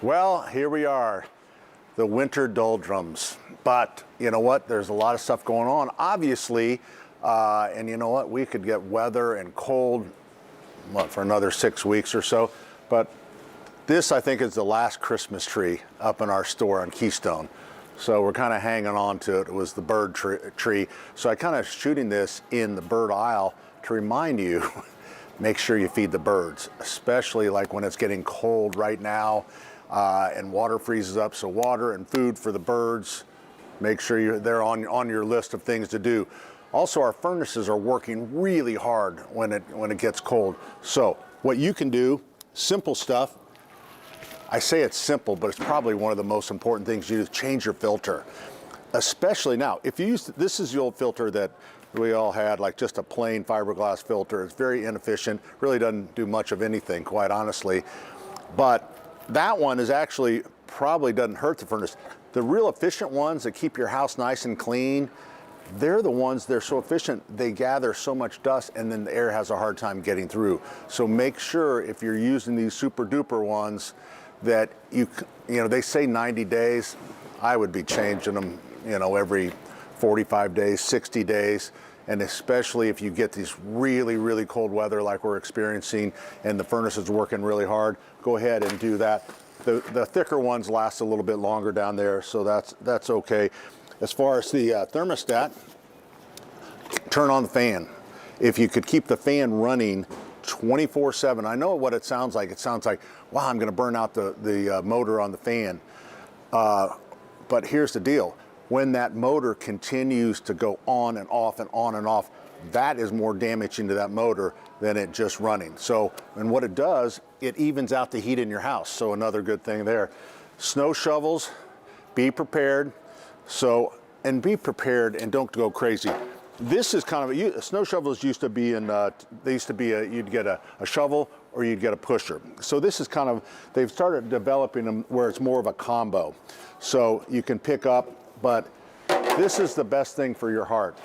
Well, here we are, the winter doldrums. But you know what? There's a lot of stuff going on, obviously. And you know what? We could get weather and cold for another 6 weeks or so. But this, I think, is the last Christmas tree up in our store on Keystone. So we're kind of hanging on to it. It was the bird tree. So I kind of shooting this in the bird aisle to remind you, make sure you feed the birds, especially like when it's getting cold right now and water freezes up. So water and food for the birds, make sure they're on your list of things to do. Also, our furnaces are working really hard when it gets cold. So what you can do, simple stuff. I say it's simple, but it's probably one of the most important things you do is change your filter. Especially now, if you use, this is the old filter that we all had, like just a plain fiberglass filter. It's very inefficient, really doesn't do much of anything, quite honestly. But that one is actually, probably doesn't hurt the furnace. The real efficient ones that keep your house nice and clean, they're the ones, they're so efficient, they gather so much dust and then the air has a hard time getting through. So make sure if you're using these super duper ones that you know, they say 90 days. I would be changing them, you know, every 45 days, 60 days. And especially if you get these really, really cold weather like we're experiencing and the furnace is working really hard, go ahead and do that. The thicker ones last a little bit longer down there, so that's okay. As far as the thermostat, turn on the fan. If you could keep the fan running 24/7. I know what it sounds like. It sounds like, wow, I'm gonna burn out the motor on the fan. But here's the deal. When that motor continues to go on and off and on and off, that is more damaging to that motor than it just running. So, and what it does, it evens out the heat in your house. So another good thing there. Snow shovels, be prepared. So, and be prepared and don't go crazy. This is kind of, snow shovels used to be in, they used to be, you'd get a shovel or you'd get a pusher. So this is kind of, they've started developing them where it's more of a combo. So you can pick up, but this is the best thing for your heart.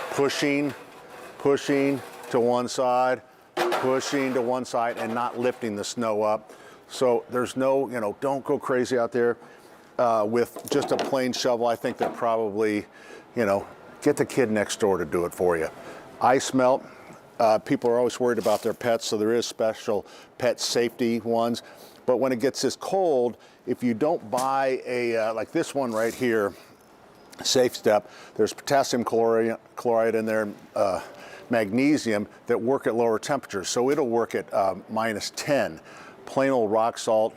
Pushing to one side, pushing to one side and not lifting the snow up. So there's no, you know, don't go crazy out there with just a plain shovel. I think that probably, you know, get the kid next door to do it for you. Ice melt, people are always worried about their pets, so there is special pet safety ones. But when it gets this cold, if you don't buy a, like this one right here, Safe Step, there's potassium chloride in there, magnesium, that work at lower temperatures. So it'll work at -10. Plain old rock salt,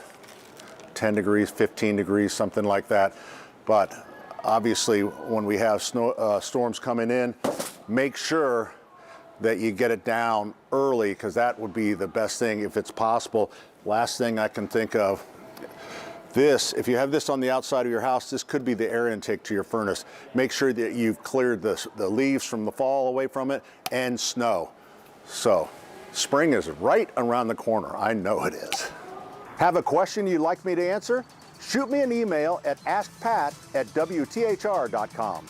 10 degrees, 15 degrees, something like that. But obviously, when we have storms coming in, make sure that you get it down early, because that would be the best thing if it's possible. Last thing I can think of, this, if you have this on the outside of your house, this could be the air intake to your furnace. Make sure that you've cleared the leaves from the fall away from it and snow. So spring is right around the corner. I know it is. Have a question you'd like me to answer? Shoot me an email at askpat@wthr.com.